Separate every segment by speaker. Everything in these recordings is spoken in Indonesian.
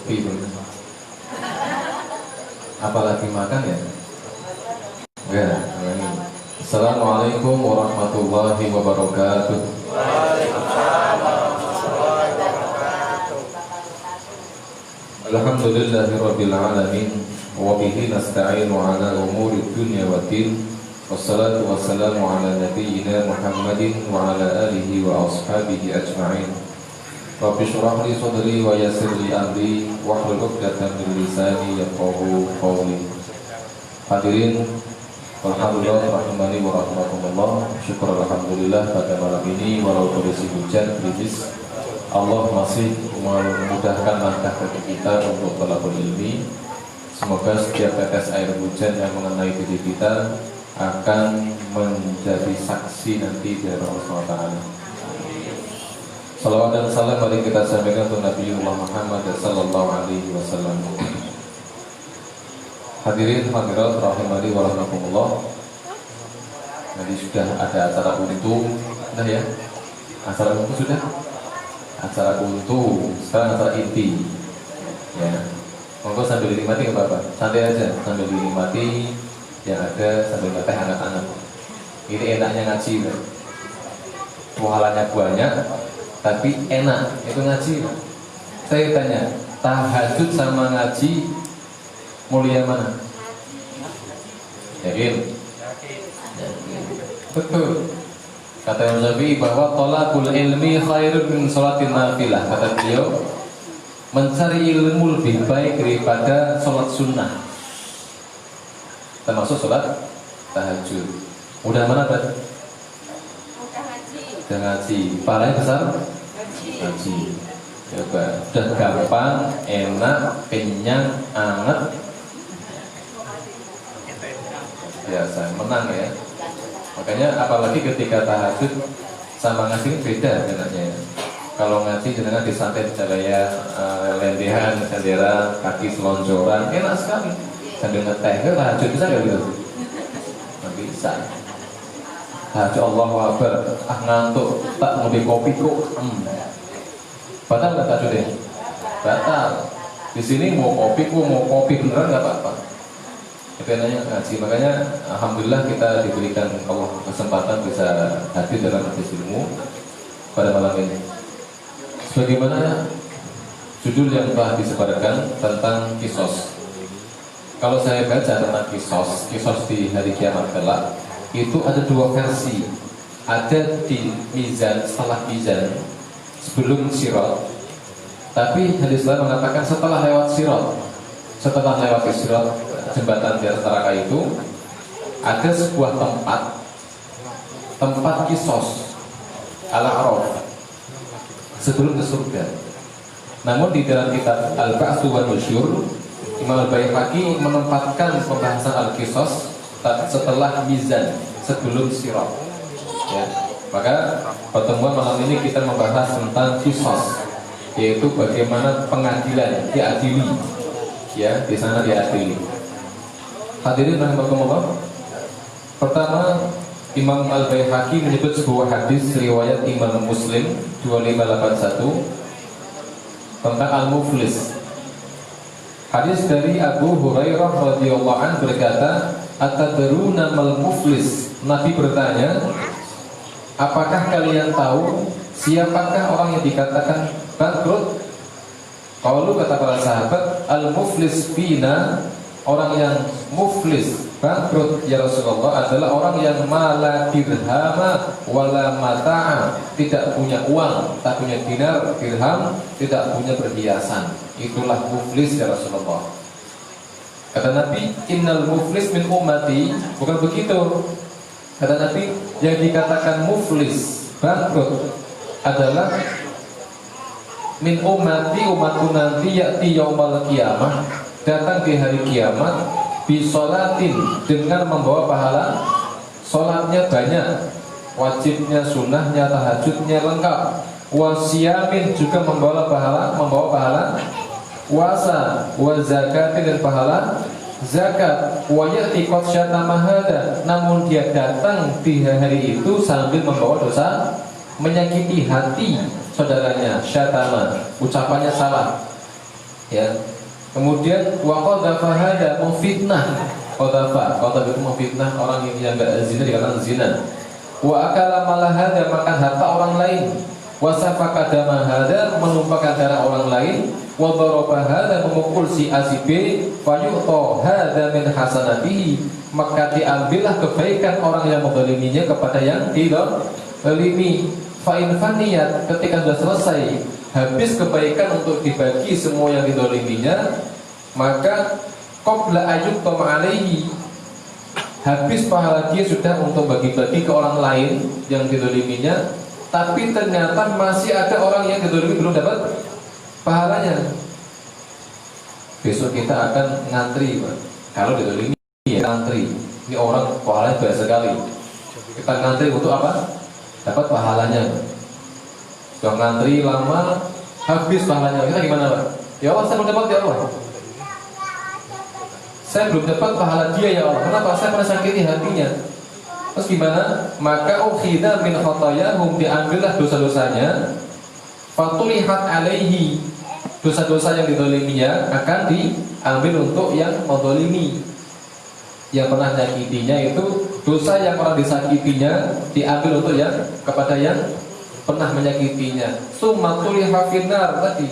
Speaker 1: sepi bener. Apalagi makan ya? Enggak. Assalamualaikum warahmatullahi wabarakatuh. Alhamdulillahirabbil alamin wa bihi nasta'inu ala umuri dunya waddin. Wassalatu wassalamu ala nabiyyina Muhammadin wa ala alihi wa ashabihi ajma'in. Rabbi shrah li sadri wa yassir li amri wahlul 'uqdatam min lisani yafqahu qawli. Hadirin alhamdulillah rahimani wa rahmatullah. Syukur alhamdulillah pada malam ini walau kondisi hujan gerimis, Allah masih memudahkan langkah kaki kita untuk thalabul ilmi. Semoga setiap tetes air hujan yang mengenai diri kita akan menjadi saksi nanti dari Allah SWT. Salawat dan salam mari kita sampaikan untuk Nabiullah Muhammad sallallahu alaihi wasallam. Hadirin hadirat rahimani wa rahmatullah. Nanti sudah ada acara untu, sudah ya? Acara untu sudah? Acara untu, sekarang acara inti. Ya. Monggo sambil dinikmati enggak apa-apa. Santai aja sambil dinikmati yang ada sambil ngeteh hangat-hangat. Ini enaknya ngaji, kan? Pahalanya banyak, tapi enak itu ngaji. Saya tanya, tahajud sama ngaji mulia mana? Yakin? Betul. Kata Imam Syafi'i bahwa thalabul ilmi khairun min sholatin nafilah. Kata beliau, mencari ilmu lebih baik daripada sholat sunnah, termasuk sholat tahajud. Udah mana berarti? Udah ngaji. Pahalanya besar? Ngaji. Coba. Udah gampang, enak, kenyang, anget. Biasa, menang ya. Makanya apalagi ketika tahajud sama ngaji beda enaknya. Kalau ngaji jenengan disantai ya lendehan, sendera, kaki selonjoran, enak sekali. Sambil ngeteh, tahajud bisa nggak gitu? Nggak bisa. Tahajud Allahu Akbar, ngantuk, tak mau di kopi kok. Batal nggak tahajud deh? Batal. Di sini mau kopi beneran nggak apa-apa. Itu enaknya ngaji. Makanya alhamdulillah kita diberikan Allah kesempatan bisa hadir dalam majelis ilmu pada malam ini. Sebagaimana judul yang telah disebarkan tentang kisos. Kalau saya baca tentang kisos di hari kiamat kelak itu ada dua versi. Ada di mizan, setelah mizan, sebelum sirat. Tapi hadis lain mengatakan setelah lewat sirat. Setelah lewat sirat, jembatan di atas neraka itu ada sebuah tempat kisos al-araf sebelum ke surga. Namun di dalam kitab Al-Ba'tsu wan Nusyur, Imam Al-Baihaqi menempatkan pembahasan al-kisos setelah mizan, sebelum sirat. Ya. Maka pertemuan malam ini kita membahas tentang kisos, yaitu bagaimana pengadilan diadili. Ya, di sana diadili. Hadirin rahimakumullah. Pertama, Imam Al-Baihaqi menyebut sebuah hadis riwayat Imam Muslim 2581 tentang al-muflis. Hadis dari Abu Hurairah radhiyallahu anhu berkata, "Atadruna mal muflis?" Nabi bertanya, "Apakah kalian tahu siapakah orang yang dikatakan bangkrut?" Qalu, kata para sahabat, "Al-muflis fina," orang yang muflis, bangkrut ya Rasulullah adalah orang yang mala dirhama wala mata'a, tidak punya uang, tak punya dinar, dirham, tidak punya perhiasan. Itulah muflis ya Rasulullah. Kata Nabi, "Innal muflis min ummati." Bukan begitu. Kata Nabi, yang dikatakan muflis, bangkrut adalah min ummati, umatku nanti, ya'ti yaumal qiyamah, datang di hari kiamat, bisolatin, dengan membawa pahala. Solatnya banyak, wajibnya, sunnahnya, tahajudnya lengkap. Wasiyamin, juga membawa pahala puasa. Wazakatin, dan pahala zakat. Wayati qad syatama hada, namun dia datang di hari itu sambil membawa dosa, menyakiti hati saudaranya. Syatama, ucapannya salah. Ya. Kemudian wa qadhafa hada memfitnah. Qadhafa itu memfitnah orang yang enggak zina dikatakan zina. Wa akala malahada makan harta orang lain. Wa safaka dama hada menumpahkan darah orang lain. Wa daraba hada memukul si A si B. Fa yu'ta hada min hasanatihi, maka diambillah kebaikan orang yang menzaliminya kepada yang dizalimi. Fa in faniyat, ketika sudah selesai habis kebaikan untuk dibagi semua yang dizaliminya, maka qabla ayyuqam alaihi, habis pahala dia sudah untuk bagi-bagi ke orang lain yang dizaliminya, tapi ternyata masih ada orang yang dizalimi belum dapat pahalanya. Besok kita akan ngantri, Pak. Kalau dizalimi ya ngantri. Ini orang pahalanya banyak sekali. Kita ngantri untuk apa? Dapat pahalanya. Sudah ngantri lama, habis pahalanya. Kita gimana, Pak? Ya Allah, saya belum dapat, ya Allah. Saya belum dapat pahala dia, ya Allah. Kenapa? Saya pernah sakiti hatinya. Terus gimana? Maka ukhidha min khatayahum, diambillah dosa-dosanya. Fatulihat alaihi, dosa-dosa yang dizaliminya akan diambil untuk yang menzalimi. Yang pernah menyakitinya itu dosa yang orang disakitinya diambil untuk yang kepada yang pernah menyakitinya. Summa tuliha finnar, tadi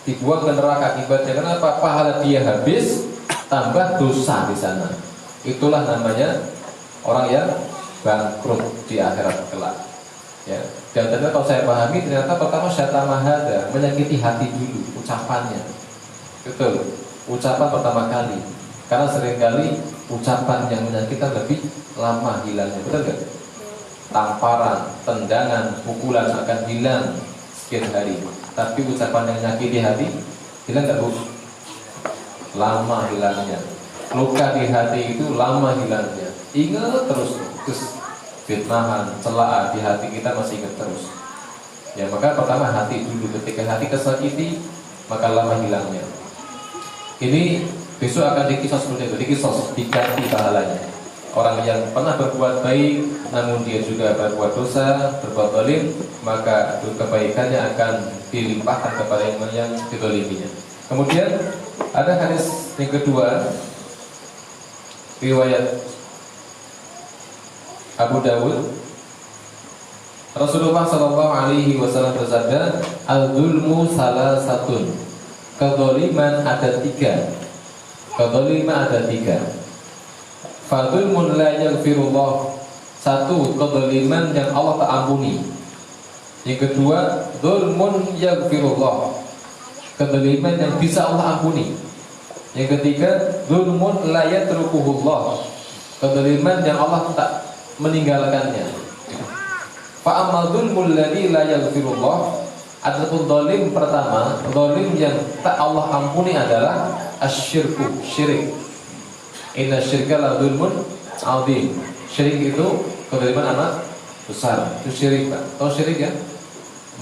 Speaker 1: dibuang ke neraka akibatnya. Kenapa? Pahala dia habis, tambah dosa di sana. Itulah namanya orang yang bangkrut di akhirat kelak. Ya. Dan ternyata kalau saya pahami, ternyata pertama syatamahada, menyakiti hati dulu ucapannya. Betul, ucapan pertama kali. Karena seringkali ucapan yang menyakitkan lebih lama hilangnya, betul nggak? Tamparan, tendangan, pukulan akan hilang sekian hari. Tapi ucapan yang menyakiti hati hilang nggak, Bu? Lama hilangnya. Luka di hati itu lama hilangnya. Ingat terus fitnahan, celaan di hati kita masih ingat terus. Ya, maka pertama hati dulu. Ketika hati kesakiti, maka lama hilangnya. Ini besok akan dikisos seperti itu, dikisos, diganti pahalanya. Orang yang pernah berbuat baik, namun dia juga berbuat dosa, berbuat zalim, maka kebaikannya akan dilimpahkan kepada yang dizaliminya. Kemudian ada hadis yang kedua, riwayat Abu Dawud. Rasulullah Shallallahu Alaihi Wasallam bersabda, al-zulmu salasatun, kezaliman ada tiga. Kezaliman ada tiga. Fadzulmun la yaghfirullah, satu kezaliman yang Allah tak ampuni. Yang kedua, dzulmun yaghfirullah, kezaliman yang bisa Allah ampuni. Yang ketiga, dzulmun la yatrukuhullah, kezaliman yang Allah tak meninggalkannya. Fa ammal dzulmul ladzi la yaghfirullah, adapun zalim pertama, zalim yang tak Allah ampuni adalah asyirku, syirik. Inna syirka la dzulmun adzim. Syirik itu kezaliman amat besar. Itu syirik, Pak. Tahu syirik ya?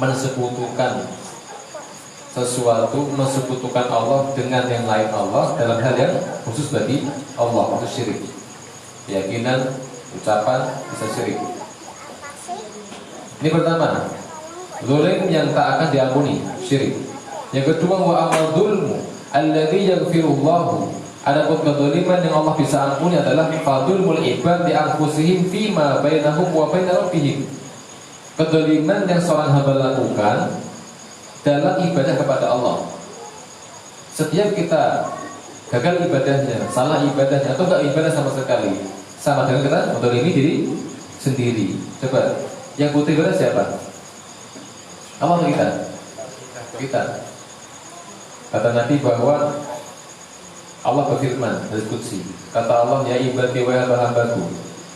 Speaker 1: Mensekutukan sesuatu, mensekutukan Allah dengan yang lain Allah dalam hal yang khusus bagi Allah. Itu syirik. Keyakinan, ucapan bisa syirik. Ini pertama, zalim yang tak akan diampuni, syirik. Yang kedua, wa amal dzulmu alladzi yaghfirullahu, adapun kezaliman yang Allah bisa ampuni adalah fadzulmul ibad li anfusihim fima bainahum wa bain rabbihim, kezaliman yang seorang hamba lakukan dalam ibadah kepada Allah. Setiap kita gagal ibadahnya, salah ibadahnya, atau enggak ibadah sama sekali, sama dengan kita menzalimi diri sendiri. Coba, yang butuh ibadah siapa? Allah atau kita? Kita. Kata Nabi bahwa Allah berfirman dari Qudsi, kata Allah, ya ibadi wa hamba-hambaku,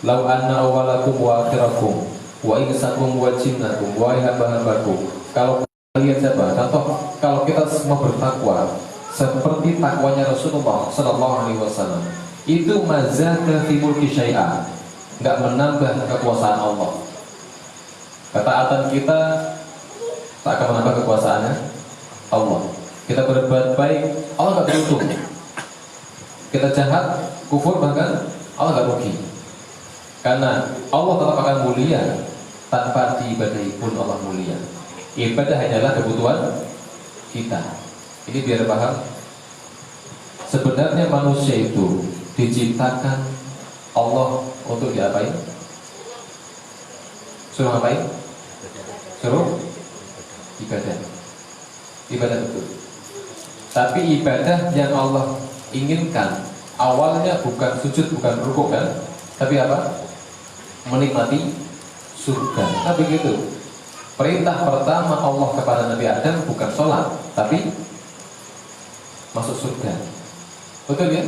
Speaker 1: lau anna awalakum wa akhirakum wa insakum wa jinnakum wa hamba-hambaku, kalau kalian siapa? Contoh, kalau kita semua bertakwa seperti takwanya Rasulullah Sallallahu Alaihi Wasallam, itu mazaka fi mulki syai'a, nggak menambah kekuasaan Allah. Ketaatan kita tak akan menambah kekuasaannya Allah. Kita berbuat baik, Allah nggak beruntung. Kita jahat, kufur, bahkan Allah nggak rugi. Karena Allah tetap akan mulia, tanpa diibadahi pun Allah mulia. Ibadah hanyalah kebutuhan kita. Ini biar paham. Sebenarnya manusia itu diciptakan Allah untuk diapain? Suruh ngapain? Suruh ibadah. Ibadah betul. Tapi ibadah yang Allah inginkan awalnya bukan sujud, bukan rukuk kan? Tapi apa? Menikmati surga. Nah begitu. Perintah pertama Allah kepada Nabi Adam bukan sholat, tapi masuk surga. Betul ya?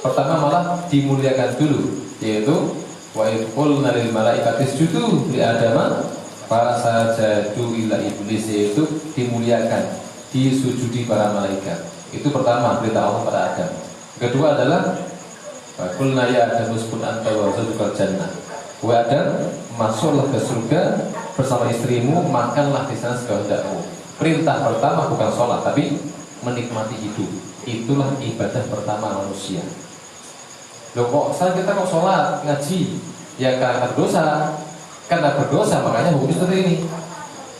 Speaker 1: Pertama malah dimuliakan dulu, yaitu wa idh qulna lil malaikati isjudu li adama fasajadu illa iblis, yaitu dimuliakan, disujudi para malaikat. Itu pertama perintah Allah pada Adam. Kedua adalah wa qulna ya Adam uskun anta wa zawjukal jannah. Wa Adam, masuklah ke surga bersama istrimu, makanlah di sana sekehendakmu. Perintah pertama bukan sholat, tapi menikmati hidup. Itulah ibadah pertama manusia. Loh kok kita kok sholat, ngaji? Ya karena berdosa. Karena berdosa makanya hukumnya seperti ini.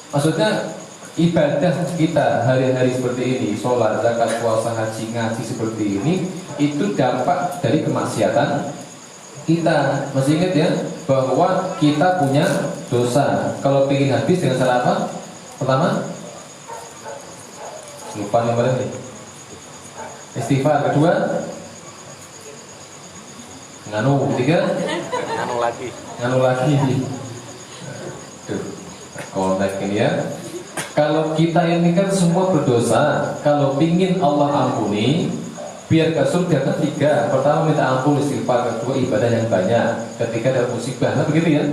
Speaker 1: Maksudnya ibadah kita hari-hari seperti ini, sholat, zakat, puasa, haji, ngaji seperti ini, itu dampak dari kemaksiatan kita. Masih ingat ya bahwa kita punya dosa. Kalau ingin habis dengan cara apa? Pertama, lupa yang mana nih? Istighfar. Kedua, nganu. Ketiga, nganu lagi. Tuh, kontak ini ya. Kalau kita ini kan semua berdosa, kalau ingin Allah ampuni, biar ke surga kan tiga. Pertama minta ampun, istighfar. Kedua ibadah yang banyak. Ketiga ada musibah. Nah begitu ya.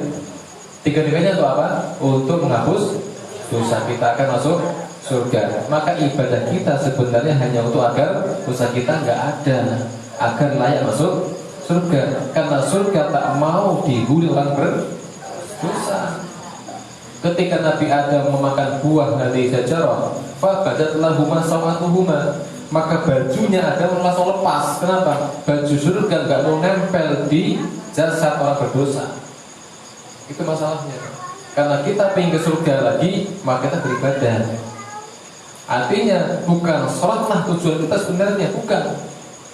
Speaker 1: Tiga-tiganya untuk apa? Untuk menghapus dosa kita akan masuk surga. Maka ibadah kita sebenarnya hanya untuk agar dosa kita nggak ada, agar layak masuk surga. Karena surga tak mau dihuni orang berdosa. Ketika Nabi Adam memakan buah dari syajarah, fa badat lahuma sawatuhuma, maka bajunya Adam langsung lepas. Kenapa? Baju surga nggak mau nempel di jasad orang berdosa. Itu masalahnya. Karena kita pengen ke surga lagi, maka kita beribadah. Artinya bukan sholatlah tujuan kita sebenarnya, bukan.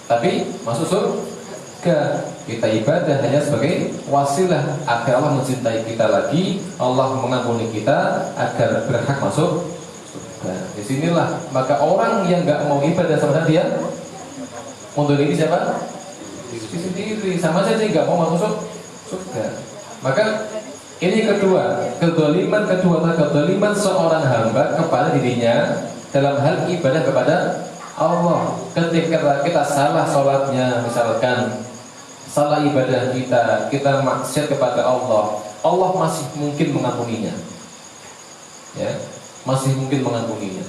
Speaker 1: Tapi masuk surga. Kita ibadah hanya sebagai wasilah agar Allah mencintai kita lagi, Allah mengampuni kita agar berhak masuk surga. Disinilah maka orang yang nggak mau ibadah sama dia untuk ini siapa? Diri sendiri. Sama saja nggak mau masuk surga. Maka ini kedua, kezaliman seorang hamba kepada dirinya dalam hal ibadah kepada Allah. Ketika kita salah sholatnya, misalkan salah ibadah kita maksiat kepada Allah, Allah masih mungkin mengampuninya. Ya, masih mungkin mengampuninya.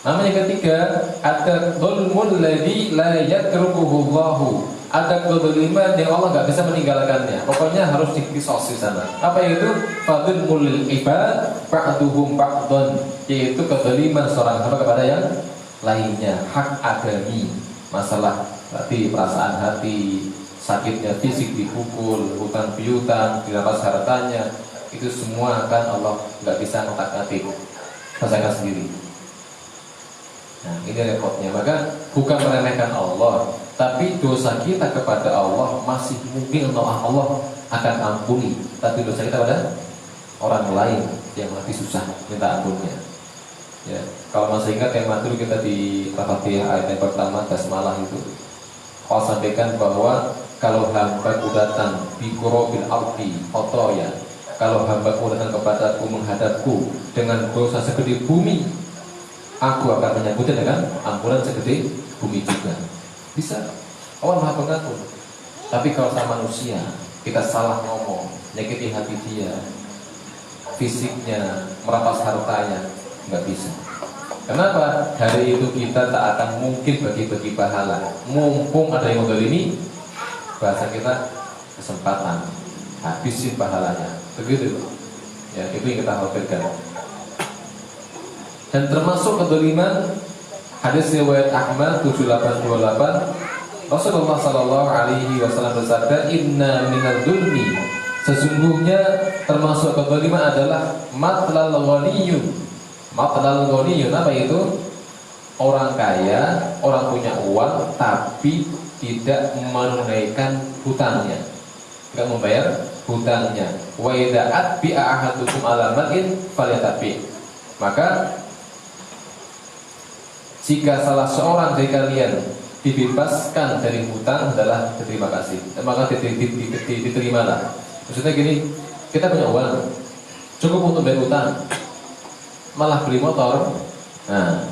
Speaker 1: Namun yang ketiga, ada dzulmul ladzi la yatrukuhu Allah. Ada kezaliman yang Allah nggak bisa meninggalkannya. Pokoknya harus dikisos di sana. Apa itu? Fadzulmul ibad ba'duhum ba'dun, yaitu kezaliman seorang hamba kepada yang lainnya. Hak adami, masalah hati, perasaan hati, sakitnya fisik dipukul, hutang piutang, dirampas hartanya, itu semua kan Allah nggak bisa ngotak-ngatik, rasakan sendiri. Nah ini repotnya. Maka bukan meremehkan Allah, tapi dosa kita kepada Allah masih mungkin Allah akan ampuni. Tapi dosa kita pada orang lain yang lebih susah minta ampunnya. Ya, kalau masih ingat yang dulu kita di Al-Fatihah ayat yang pertama basmalah itu, Allah sampaikan bahwa kalau hambaku datang bikurobil ardi khotoya, kalau hambaku datang kepadaku menghadapku dengan dosa segede bumi, aku akan menyambutnya dengan ampunan segede bumi juga. Bisa, Allah maha pengampun. Tapi kalau sama manusia kita salah ngomong, nyakiti hati dia, fisiknya, merampas hartanya, nggak bisa. Kenapa? Hari itu kita tak akan mungkin bagi-bagi pahala. Mumpung ada yang menzalimi, bahasa kita kesempatan, habisin pahalanya. Begitu. Ya, itu yang kita khawatirkan. Dan termasuk kezaliman, hadis riwayat Ahmad 7828, Rasulullah Shallallahu Alaihi Wasallam bersabda, Inna minal dzulmi, sesungguhnya termasuk kezaliman adalah matlal ghaniyun. Matlal ghaniyun apa itu? orang kaya, orang punya uang tapi tidak menunaikan hutangnya, tidak membayar hutangnya. Wa idza atbi'a ahadukum ala mar'in falyatabi. Maka jika salah seorang dari kalian dibebaskan dari hutang adalah terima kasih, maka diterimalah. Maksudnya gini, kita punya uang cukup untuk bayar hutang, malah beli motor. Nah,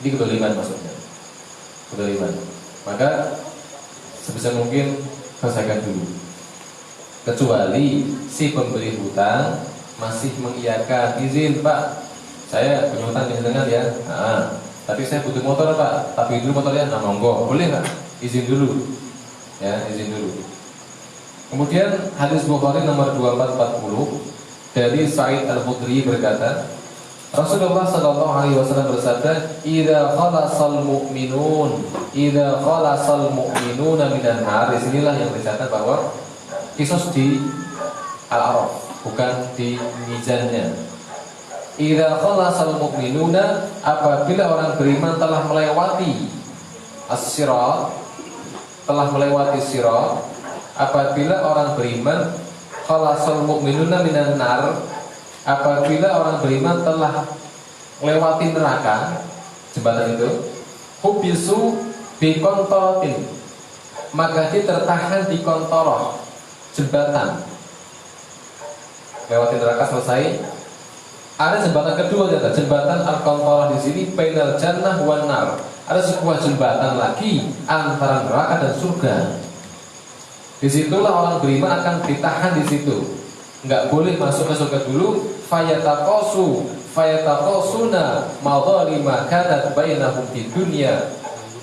Speaker 1: ini kedoliman maksudnya, kedoliman. Maka sebisa mungkin selesaikan dulu. Kecuali si pemberi hutang masih mengiyakan, izin Pak, saya punya hutang dengan ya. Tapi saya butuh motor Pak, tapi dulu motornya monggo, boleh nggak? Izin dulu, ya izin dulu. Kemudian hadis Bukhari nomor 2440 dari Sa'id Al-Khudri berkata, Rasulullah Shallallahu Alaihi Wasallam bersabda, "Idza khalasal mu'minun, idza khalasal mu'minuna minan nar." Disinilah yang dicatat bahwa kisos di Al-Araf, bukan di mizannya. Idza khalasal mu'minuna, apabila orang beriman telah melewati as-sirat, telah melewati sirat, apabila orang beriman khalasal mu'minuna minan nar, apabila orang beriman telah melewati neraka, jembatan itu, hubisu bi kontorotin, maka dia tertahan di kontoroh, jembatan. Lewati neraka selesai, ada jembatan kedua, ada jembatan al-kontoroh di sini, bainal jannah wan nar. Ada sebuah jembatan lagi antara neraka dan surga. Disitulah orang beriman akan ditahan di situ, nggak boleh masuk ke surga dulu. Fayataqasuna madhalima kanat bainahum di dunia,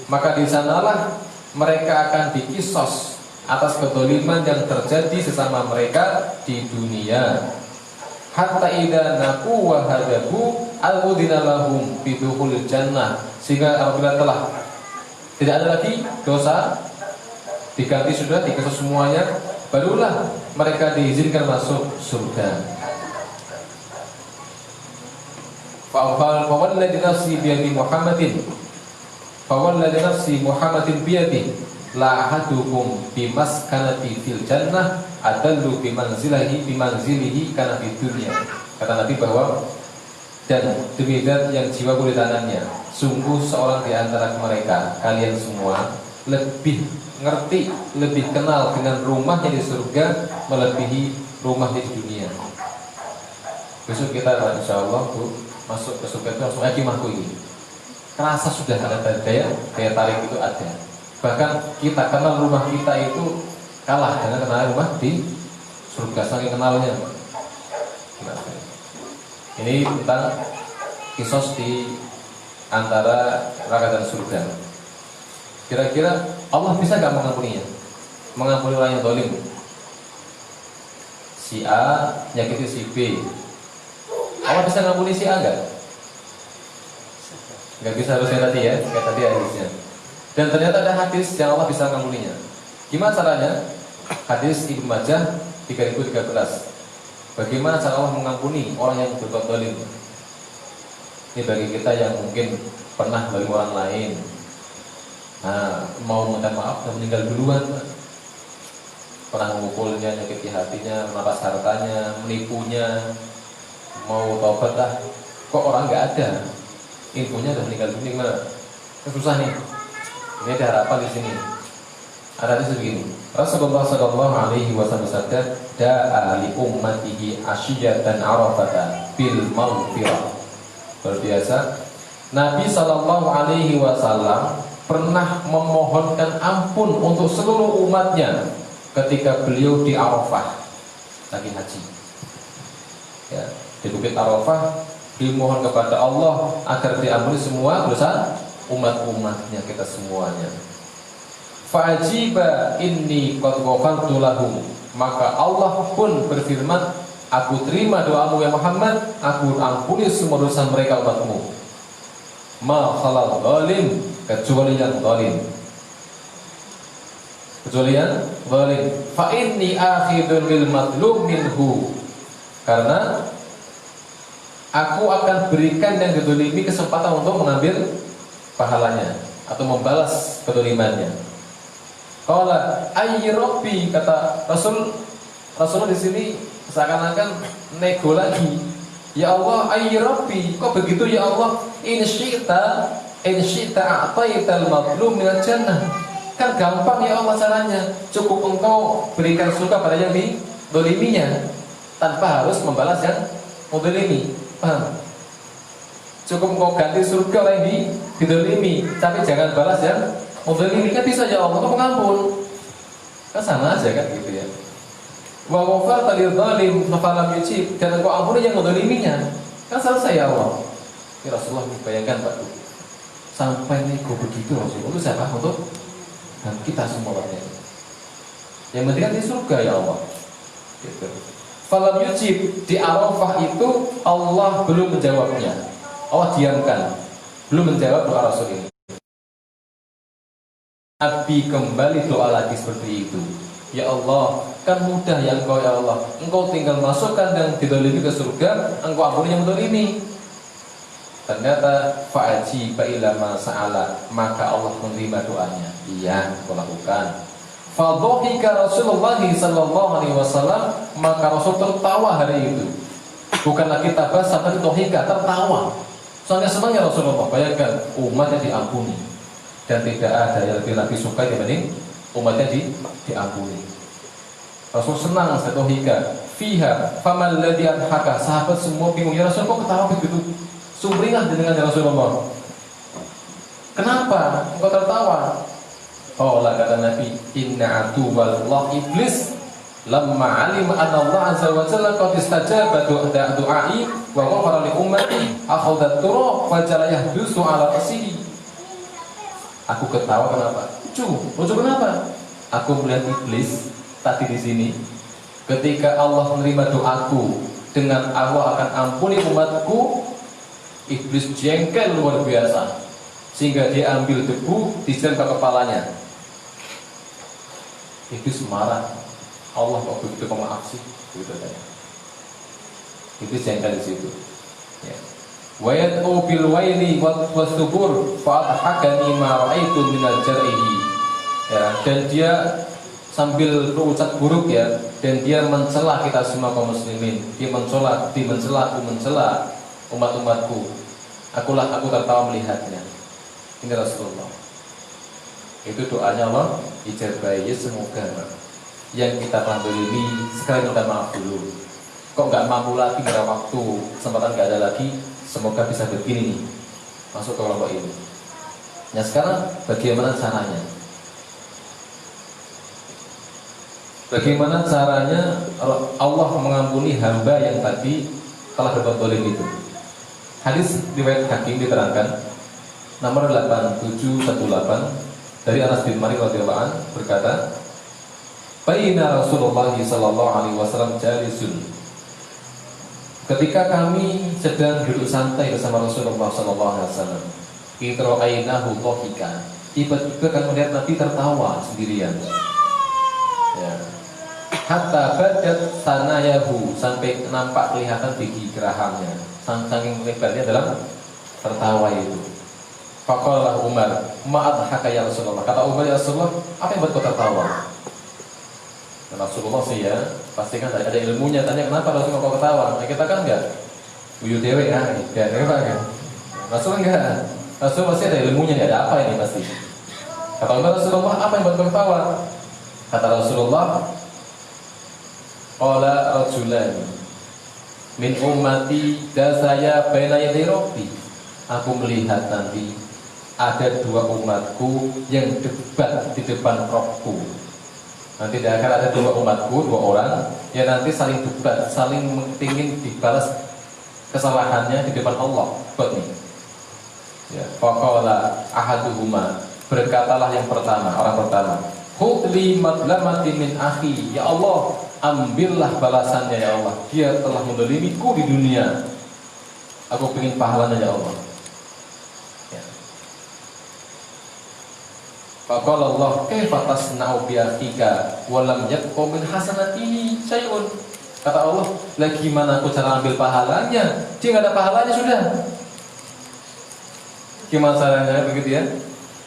Speaker 1: maka di sanalah mereka akan dikisos atas kedoliman yang terjadi sesama mereka di dunia. Hatta idza naqu wa hadabu al-udina lahum bidukhulil jannah, sehingga apabila telah tidak ada lagi dosa, diganti sudah, dikisos semuanya, barulah mereka diizinkan masuk surga. Fawalladhi nafsi biyadi Muhammadin, fawalladhi nafsi Muhammadin biyadi, la ahadukum bimaskanati fil jannah adallu bimanzilihi kana fid dunya. Kata Nabi bahwa, dan demi zat yang jiwaku di tangannya, sungguh seorang di antara mereka, kalian semua, lebih ngerti, lebih kenal dengan rumahnya di surga melebihi rumahnya di dunia. Besok kita insya Allah masuk ke surga itu langsung akimahku ini. Kerasa sudah ada daya tarik itu ada. Bahkan kita kenal rumah kita itu kalah dengan kenal rumah di surga, saking kenalnya. Ini tentang kisos di antara neraka dan surga. Kira-kira Allah bisa nggak mengampuninya? Mengampuni orang yang zalim. Si A nyakiti si B, Allah bisa mengampuni si A nggak? Nggak bisa, harusnya tadi ya, kayak tadi hadisnya. Dan ternyata ada hadis yang Allah bisa mengampuninya. Gimana caranya? Hadis Ibnu Majah 3013. Bagaimana cara Allah mengampuni orang yang berbuat zalim? Ini bagi kita yang mungkin pernah zalim orang lain. Nah, mau minta maaf dan meninggal duluan, pernah memukulnya, nyakiti hatinya, merampas hartanya, menipunya, mau taubat lah, kok orang nggak ada, infonya udah meninggal dunia, gimana? Susah nih. Ini ada harapan di sini. Ada hadis begini. Rasulullah Shallallahu Alaihi Wasallam bersabda, da'a li ummatihi asyiyatan arafata bil maghfirah. Berbiasa, Nabi Shallallahu Alaihi Wasallam pernah memohonkan ampun untuk seluruh umatnya ketika beliau di Arafah lagi haji. Ya, di Bukit Arafah dimohon kepada Allah agar diampuni semua dosa umat-umatnya, kita semuanya. Fa'ajiba inni qad ghafartu lahum, maka Allah pun berfirman, aku terima doamu ya Muhammad, aku ampuni semua dosa mereka umatmu. Ma khalal zalim, kecuali yang zalim, kecuali yang zalim. Fa inni akhidun bil madlum minhu, karena aku akan berikan yang didolimi kesempatan untuk mengambil pahalanya atau membalas kedolimannya. Qala ayy rabbi, kata Rasulullah di sini seakan-akan nego lagi. Ya Allah, ayy rabbi, kok begitu ya Allah? In syi'ta a'taital matlum minal jannah. Kan gampang ya Allah caranya. Cukup engkau berikan surga pada yang didoliminya tanpa harus membalas yang mendolimi. Paham? Cukup engkau ganti surga lagi didolimi, tapi jangan balas yang mendolimi. Kan bisa ya Allah, engkau pengampun. Kan sama aja kan gitu ya. Wa ghafarta lil zalim falam yujib, dan engkau ampuni yang mendoliminya. Kan selesai ya Allah. Ya Rasulullah, bayangkan Pak, sampai nego begitu Rasulullah, itu siapa untuk dan kita semua banyak. Yang penting kan di surga ya Allah. Gitu. Falam yujib, di Arafah itu Allah belum menjawabnya. Allah diamkan, belum menjawab doa Rasul ini. Nabi kembali doa lagi seperti itu. Ya Allah, kan mudah ya engkau ya Allah. Engkau tinggal masukkan yang didolimi ke surga, engkau ampuni yang mendolimi. Ternyata fa'aji ila ma sa'ala, maka Allah menerima doanya. Iya, engkau lakukan. Fadhika Rasulullah sallallahu alaihi wasallam, maka Rasul tertawa hari itu. Bukan lagi tabasam, tapi dhahika, tertawa. Soalnya senangnya Rasulullah, bayangkan umatnya diampuni dan tidak ada yang lebih suka dibanding umatnya diampuni. Rasul senang dhahika fiha faman ladzi adhaka. Sahabat semua bingung, ya Rasul kok ketawa begitu? Sumringah dengan Rasulullah. Kenapa engkau tertawa? Oh, kata Nabi, inna aduwallah iblis lamma alim anna Allah azza wa jalla qad istajaba du'ai wa ghafara li ummati akhadhat turab wa jala yahdusu ala rasihi. Aku ketawa kenapa? Lucu kenapa? Aku melihat iblis tadi di sini ketika Allah menerima doaku dengan Allah akan ampuni umatku, iblis jengkel luar biasa sehingga dia ambil debu disiram ke kepalanya. Iblis marah, Allah kok begitu pemaaf sih, begitu saja. Iblis jengkel di situ. Ya. Wa yad'u bil waili was-subur fa adhakani ma ra'aitu min al-jar'ihi. Ya, dan dia sambil berucap buruk ya, dan dia mencela kita semua kaum muslimin. Dia mencela umat-umatku. Aku tertawa melihatnya. Ini Rasulullah. Itu doanya Allah ijabai. Ya, semoga yang kita panggil ini sekali minta maaf dulu. Kok nggak mampu lagi, nggak ada waktu, kesempatan nggak ada lagi. Semoga bisa begini nih, masuk ke kelompok ini. Nah sekarang bagaimana caranya? Bagaimana caranya Allah mengampuni hamba yang tadi telah berbuat zalim itu? Hadis riwayat Hakim diterangkan nomor 8718 dari Anas bin Malik radhiyallahu anhu berkata, "Baina Rasulullah sallallahu alaihi wasallam jalisun." Ketika kami sedang duduk santai bersama Rasulullah sallallahu alaihi wasallam, itra'ainahu dhahika. Tiba-tiba kami melihat Nabi tertawa sendirian. Ya. Hatta badat sanayahu, sampai nampak kelihatan gigi geraham-nya. Saking lebarnya dalam tertawa itu. Faqala Umar, "Ma'adhaka ya Rasulullah." Kata Umar, "Ya Rasulullah, apa yang buat kau tertawa?" Rasulullah sih ya, pasti kan ada ilmunya. Tanya kenapa Rasulullah kok ketawa? Nah, kita kan enggak buyu dewe ya, enggak dewe kan? Rasul enggak. Rasul pasti ada ilmunya, enggak ada apa ini pasti. Kata Rasulullah, apa yang buat ketawa? Kata Rasulullah, qala rajulan min ummati dasaya baina yaday rabbi. Aku melihat nanti ada dua umatku yang debat di depan Rabbku. Nanti tidak akan ada dua umatku, dua orang yang nanti saling debat, saling ingin dibalas kesalahannya di depan Allah. Buat nih. Ya, faqala ahaduhuma, berkatalah yang pertama, orang pertama, "Khudli madlamati min akhi." Ya Allah, ambillah balasannya ya Allah. Dia telah mendolimiku di dunia. Aku ingin pahalanya ya Allah. Faqala Allah, "Kaifa tasna'u bi akhika wa lam yabqa min hasanatihi syai'un?" Kata Allah, lah gimana aku cara ambil pahalanya? Dia nggak ada pahalanya sudah. Gimana caranya begitu ya?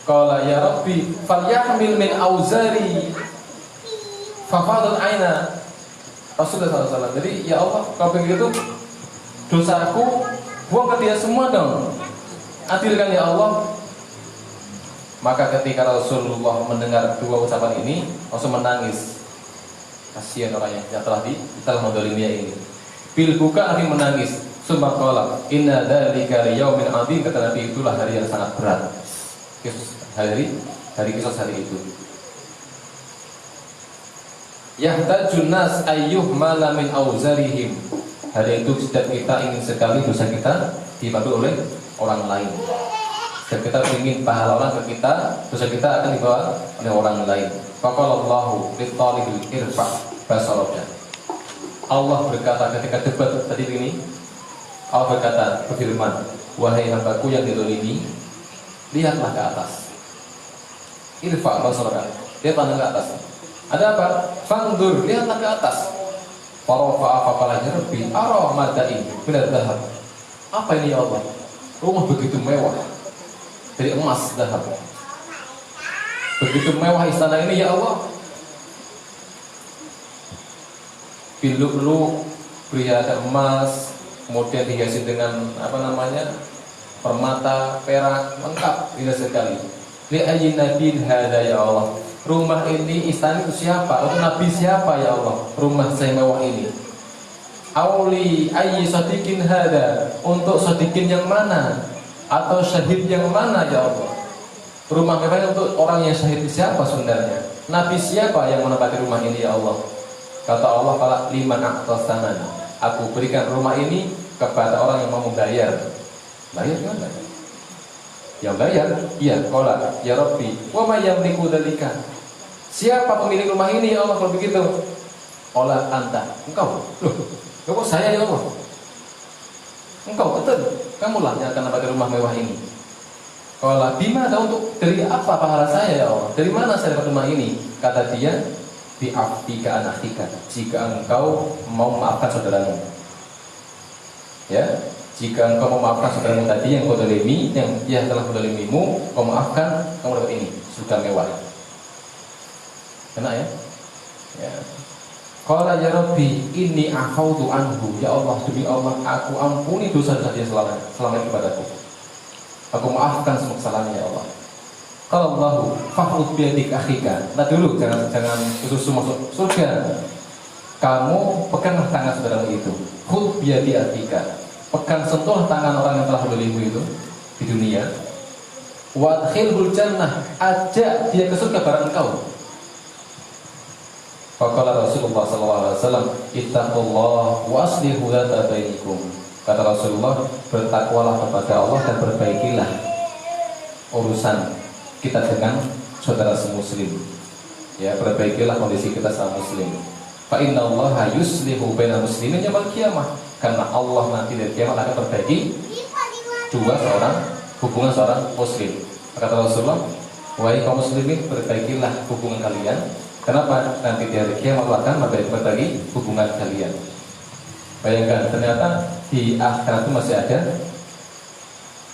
Speaker 1: Qala ya Rabbi falyahmil min auzari fafadul aina. Rasulullah SAW. Jadi ya Allah, kalau begitu dosaku buang ke dia semua dong. Adilkan ya Allah. Maka ketika Rasulullah mendengar dua ucapan ini, langsung menangis. Kasihan orangnya yang telah mendolimi ini. Bil buka Nabi menangis. Summa qala inna dzalika liyaumin 'adzim. Kata Nabi, itulah hari yang sangat berat. Hari kisah hari itu. Yahtajun nas ayyuhmala min auzarihim. Hari itu setiap kita ingin sekali dosa kita dibantu oleh orang lain. Setiap kita ingin pahala orang ke kita, dosa kita akan dibawa oleh orang lain. Faqalallahu lit-talibil irfa basaraka. Allah berkata ketika debat tadi ini, Allah berfirman, wahai hambaku yang dizalimi, lihatlah ke atas. Irfa basaraka. Dia pandang ke atas. Ada apa? Fangdur, lihatlah ke atas. Farafa'a faqala ya Rabbi ara madain min dzahab. Apa ini ya Allah? Rumah begitu mewah dari emas zahab. Begitu mewah istana ini ya Allah. Pilu-pilu perhiasan emas, kemudian dihiasi dengan permata, perak, lengkap, indah sekali. Li ayyi nabiyin hadza ya Allah. Rumah ini, istana itu siapa? Atau nabi siapa ya Allah? Rumah saya mewah ini. Auli ayyi sadiqin hadza. Untuk sadiqin yang mana? Atau syahid yang mana ya Allah? Rumah mewah ini untuk orang yang syahid siapa sebenarnya? Nabi siapa yang menempati rumah ini ya Allah? Kata Allah, "Fala liman aqtasaman." Aku berikan rumah ini kepada orang yang mau membayar. Bayar kan? Yang bayar? Iya, qala ya Rabbi, wa may yamliku dzalika. Siapa pemilik rumah ini ya Allah kalau begitu? Qala anta. Engkau. Loh, kok saya ya Allah? Engkau betul. Kamulah yang akan menempati rumah mewah ini. Qala bima, untuk dari apa pahala saya ya Allah? Dari mana saya dapat rumah ini? Kata dia, bi'afika anakhika. Jika engkau mau memaafkan saudaramu. Ya, jika engkau memaafkan saudaramu tadi yang kau dolimi, yang dia telah mendolimimu, kau maafkan, kamu dapat ini, surga mewah. Kena ya? Ya. Qala ya Rabbi inni afautu anhu. Ya Allah, demi Allah, aku ampuni dosa-dosa dia selama ini kepadaku. Aku maafkan semua kesalahannya ya Allah. Kalau Allah fakhud biyadik akhika. Nah dulu jangan susu masuk surga. Kamu peganglah tangan saudaramu itu. Khud biyadi akhika. Pegang sentuh tangan orang yang telah mendolimimu itu di dunia. Wadkhilhul jannah. Ajak dia ke surga bareng engkau. Faqala Rasulullah SAW, ittaqullah wa aslihu dzata bainikum. Kata Rasulullah, bertakwalah kepada Allah dan perbaikilah urusan kita dengan saudara semuslim. Ya, perbaikilah kondisi kita sama muslim. Fa innallaha yuslihu bainal muslimin yaumil qiyamah. Karena Allah nanti di kiamat akan perbaiki hubungan seorang muslim. Kata Rasulullah, wahai kaum muslimin, perbaikilah hubungan kalian. Kenapa? Nanti di hari kiamat Allah akan memperbaiki hubungan kalian. Bayangkan, ternyata di akhirat itu masih ada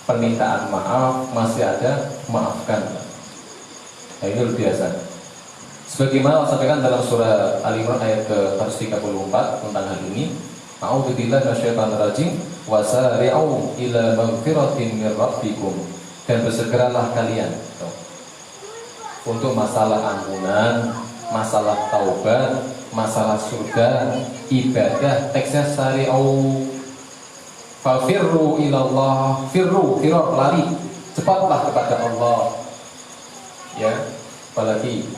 Speaker 1: permintaan maaf, masih ada maafkan. Nah, ini luar biasa. Sebagaimana Allah sampaikan dalam surah Al-Imran ayat ke-134 tentang hal ini, a'udzubillahi minasyaitonir rajim, wasari'u ila magfiratin mir rabbikum. Dan bersegeralah kalian untuk masalah ampunan, masalah taubat, masalah surga, ibadah. Teksnya sari'u, fafirru ilallah, firru, firar, lari, cepatlah kepada Allah. Ya, apalagi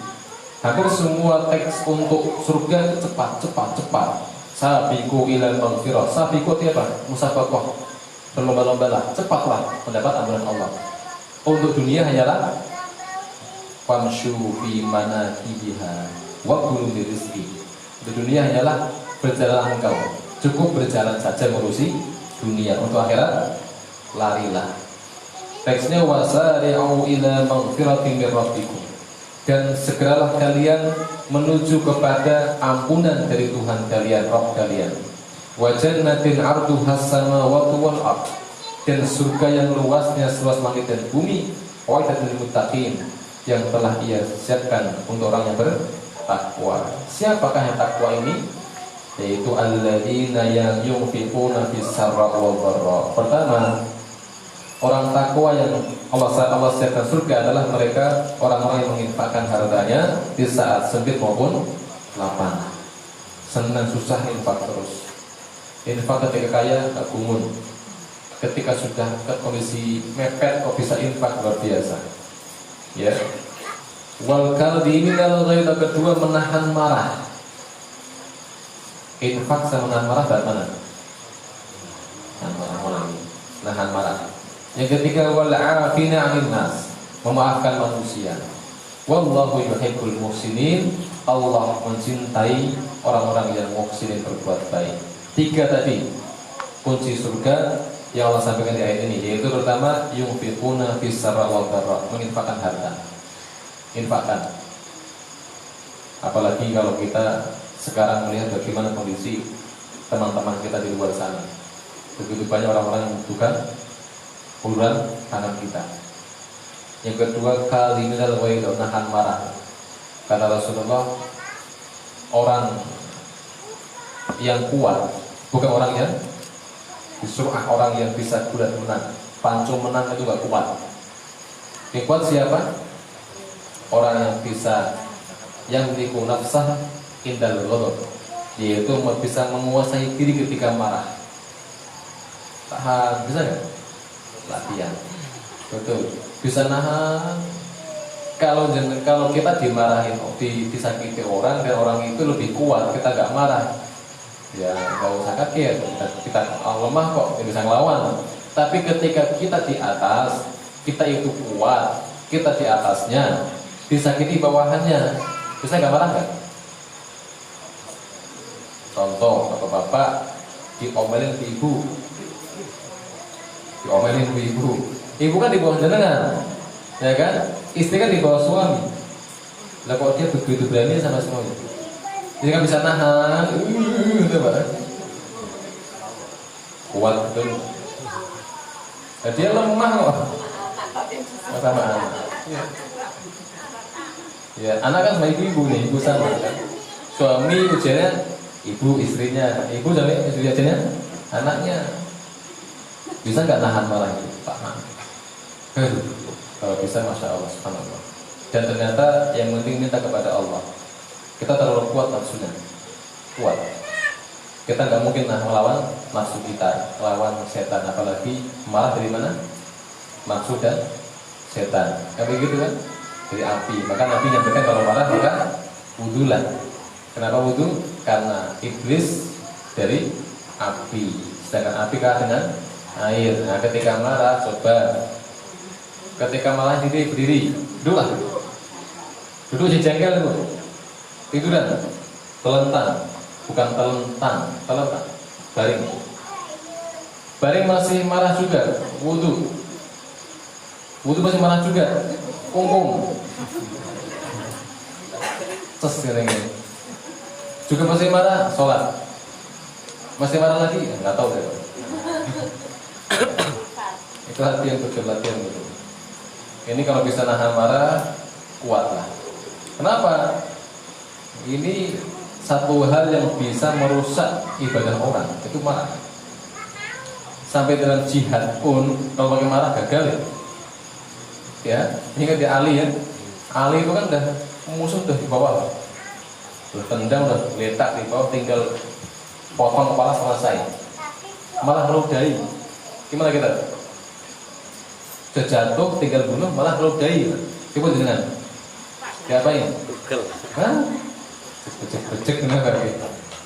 Speaker 1: hampir semua teks untuk surga itu cepat. Sabiqu ilal maghfirah. Sabiqu itu apa? Musabaqah, berlomba-lombalah, cepatlah mendapat ampunan Allah. Untuk dunia hanyalah famshu fi manakibiha wa kulu birizqi. Untuk dunia hanyalah berjalan engkau, cukup berjalan saja mengurusi dunia. Untuk akhirat larilah. Teksnya wasari'u ila maghfiratin mir rabbikum. dan segeralah kalian menuju kepada ampunan dari Tuhan kalian, Rabb kalian. Wa jannatin 'arduhas samawati wal ardh, dan surga yang luasnya seluas langit dan bumi, uiddat lil muttaqin, yang telah Ia siapkan untuk orang yang bertakwa. Siapakah yang takwa ini? Yaitu alladzina yang yunfiquna fis sarra wal dharra. Pertama, orang takwa yang Allah siapkan surga adalah mereka orang-orang yang menginfakkan hartanya di saat sempit maupun lapang. Senang susah infak terus. Infak ketika kaya tak gumun. Ketika sudah ke kondisi mepet kok bisa infak luar biasa. Ya. Wal kadhiminal ghaidha, kedua menahan marah. Infak sama menahan marah dari mana? Nahan marah. Yang ketiga wal 'afina 'anil nas, memaafkan manusia. Wallahu yuhibbul muhsinin, Allah mencintai orang-orang yang muhsinin, berbuat baik. 3 tadi kunci surga yang Allah sampaikan di ayat ini, yaitu pertama yunfiquna fis sarra wal dharra, menginfakkan harta. Infakkan. Apalagi kalau kita sekarang melihat bagaimana kondisi teman-teman kita di luar sana. Begitu banyak orang-orang yang membutuhkan uluran tangan kita. Yang kedua, kaliminal ghaidha, nahan marah. Kata Rasulullah, orang yang kuat bukan orang yang disuruh, orang yang bisa bulat menang, pancung menang itu gak kuat. Yang kuat siapa? Orang yang bisa yang memiliki nafsah indal ghadab, yaitu bisa menguasai diri ketika marah. Tahan, bisa nggak? Latihan, betul. Bisa nahan. Kalau kita dimarahin, disakiti orang dan orang itu lebih kuat, kita nggak marah, ya nggak usah kaget. Kita lemah kok, bisa ngelawan. Tapi ketika kita di atas, kita itu kuat, kita di atasnya, disakiti bawahannya, bisa nggak marah nggak? Contoh, bapak diomelin ke ibu, diomelin ke ibu kan di bawah jenengan, ya kan? Istri kan di bawah suami. Lah kok dia begitu berani sama semuanya? Jadi kan bisa nahan, gitu pak. Kuat betul. Nah, dia lemah kok. Sama anak. Ya, anak kan sama ibu nih, ibu sama kan. Suami ujiannya ibu, istrinya, ibu sama istri ujiannya anaknya. Bisa nggak nahan marah itu, Pak? Kalau bisa, masya Allah, subhanallah. Dan ternyata yang penting minta kepada Allah. Kita terlalu kuat nafsunya, kuat. Kita nggak mungkin melawan nafsu kita, melawan setan, apalagi marah dari mana? Nafsu dan setan. Kayak begitu kan? Dari api. Maka Nabi nyampaikan kalau marah maka wudulah. Kenapa wudu? Karena iblis dari api, sedangkan api kalah dengan air. Nah, ketika marah coba, ketika malah berdiri, duduk jengkel itu, tiduran, telentang, bukan telentang, baring masih marah juga, wudu masih marah juga, kungkung, juga masih marah, sholat, masih marah lagi, nggak tahu deh. Itu hati yang betul, latihan betul. Ini kalau bisa nahan marah, kuatlah. Kenapa? Ini satu hal yang bisa merusak ibadah orang, itu marah. Sampai dalam jihad pun kalau pakai marah gagal ya. Ya, ingat di Ali ya. Ali itu kan udah musuh udah di bawah, udah tendang, udah letak di bawah, tinggal potong kepala selesai. Malah meludahi. Gimana kita? Sudah jatuh, tinggal bunuh, malah meludahi. Coba dengan diapain? Hah? Becek dengan kaki.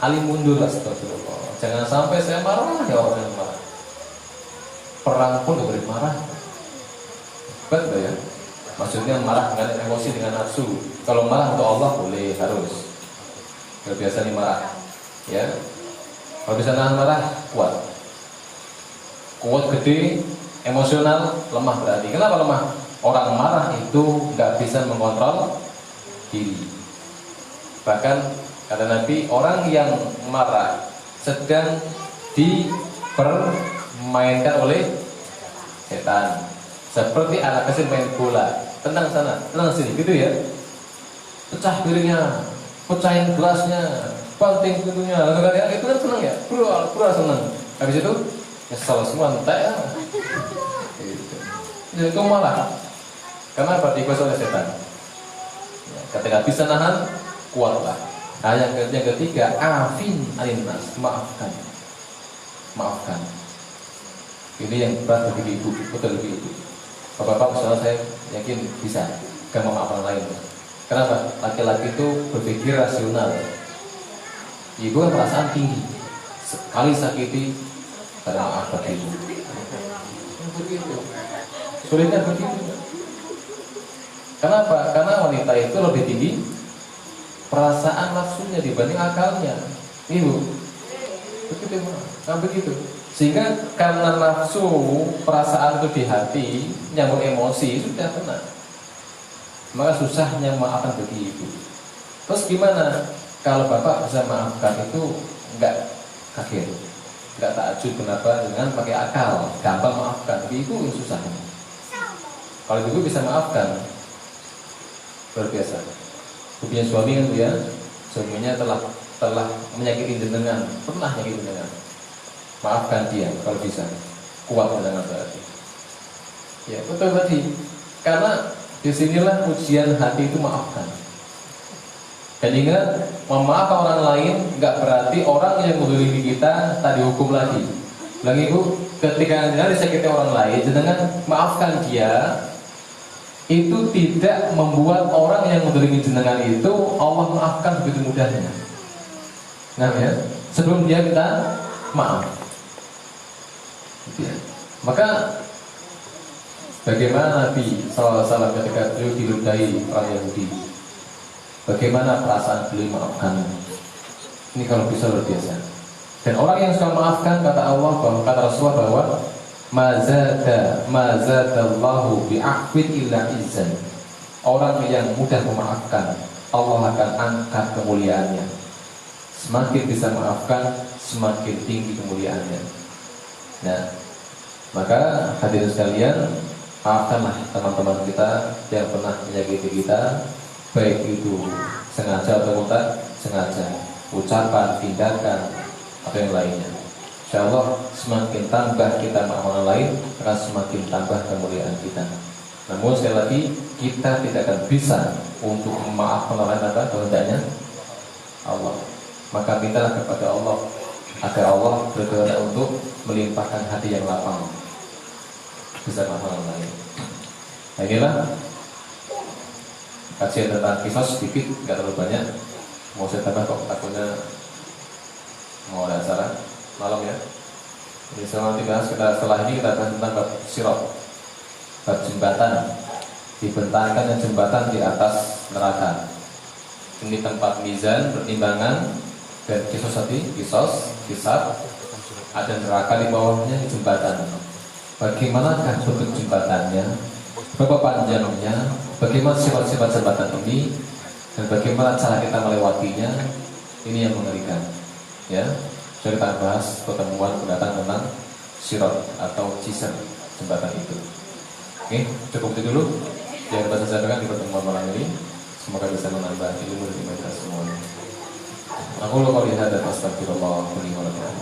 Speaker 1: Ali mundur, astagfirullah. Jangan sampai saya marah ya orang yang marah. Perang pun gak boleh marah. Betul ya? Maksudnya marah dengan emosi, dengan nafsu. Kalau marah untuk Allah boleh, harus. Gak biasa nih marah. Ya. Kalau bisa nahan marah, kuat. Kuat gede, emosional, lemah berarti. Kenapa lemah? Orang marah itu gak bisa mengontrol diri. Bahkan kata Nabi, orang yang marah sedang dipermainkan oleh setan. Seperti anak kecil main bola, tenang sana, tenang sini, gitu ya. Pecah piringnya, pecahin gelasnya, banting pintunya, itu kan senang ya, pura senang. Habis itu nyesel semua, entek ya. Gitu. Jadi itu malah, karena apa? Dikuasai oleh setan. Ya, ketika bisa nahan, kuatlah. Nah, yang ketiga, afin alinnas, maafkan. Ini yang berat bagi ibu, betul bagi ibu. Bapak-bapak, misalnya saya yakin bisa, gak memaafkan lain. Kenapa? Laki-laki itu berpikir rasional. Ibu kan perasaan tinggi. Sekali sakiti, kadang maaf bagi ibu. Begitu. Sulitnya begitu. Kenapa? Karena wanita itu lebih tinggi perasaan nafsunya dibanding akalnya. Ibu, begitu, begitu. Sehingga karena nafsu, perasaan itu di hati, nyambung emosi, sudah kena. Maka susahnya maafkan bagi ibu. Terus gimana? Kalau bapak bisa maafkan itu enggak kaget, enggak takjub kenapa dengan pakai akal, gampang maafkan. Bagi ibu yang susah. Kalau ibu bisa maafkan, luar biasa. Punya suami kan dia, suaminya telah menyakiti jenengan, pernah menyakiti jenengan. Maafkan dia kalau bisa, kuat dengan berarti. Ya betul tadi, karena disinilah ujian hati itu maafkan. Dan ingat, memaafkan orang lain nggak berarti orang yang menzalimi kita tadi hukum lagi. Bilang ibu, ketika jenengan disakiti orang lain, jenengan maafkan dia, itu tidak membuat orang yang menzalimi jenengan itu Allah maafkan begitu mudahnya. Nah ya, sebelum dia minta maaf. Ya. Maka bagaimana Nabi SAW ketika beliau diludahi orang Yahudi, bagaimana perasaan beliau maafkan? Ini kalau bisa luar biasa. Dan orang yang suka maafkan, kata Allah bahwa, kata Rasulullah bahwa mazadallahu bi'afwin illa izzan. Orang yang mudah memaafkan, Allah akan angkat kemuliaannya. Semakin bisa maafkan, semakin tinggi kemuliaannya. Nah, maka hadirin sekalian, maafkanlah teman-teman kita yang pernah menyakiti kita, baik itu sengaja atau tidak sengaja, ucapan, tindakan, atau yang lainnya. Insya Allah semakin tambah kita maafkan orang lain, akan semakin tambah kemuliaan kita. Namun sekali lagi, kita tidak akan bisa untuk memaafkan orang lain kehendaknya Allah. Maka mintalah kepada Allah agar Allah berkehendak untuk melimpahkan hati yang lapang bisa maafkan orang lain. Nah inilah kajian tentang kisah sedikit, nggak terlalu banyak. Mau saya tambah kok, takutnya mau ada acara malam ya. Jadi setelah ini kita bahas tentang bab sirat, bab jembatan, dibentangkan jembatan di atas neraka. Ini tempat mizan, pertimbangan, dan kisah ada neraka di bawahnya, di jembatan. Bagaimanakah bentuk jembatannya, berapa panjangnya, bagaimana sifat-sifat jembatan ini, dan bagaimana cara kita melewatinya. Ini yang mengerikan. Ya, sudah kita bahas pertemuan mendatang tentang sirat atau jisr, jembatan itu. Oke, cukup itu dulu yang kita sampaikan di pertemuan malam ini. Semoga bisa menambah ilmu dari kita semuanya. Aku lo kau lihat dan astagfirullah wa lakum.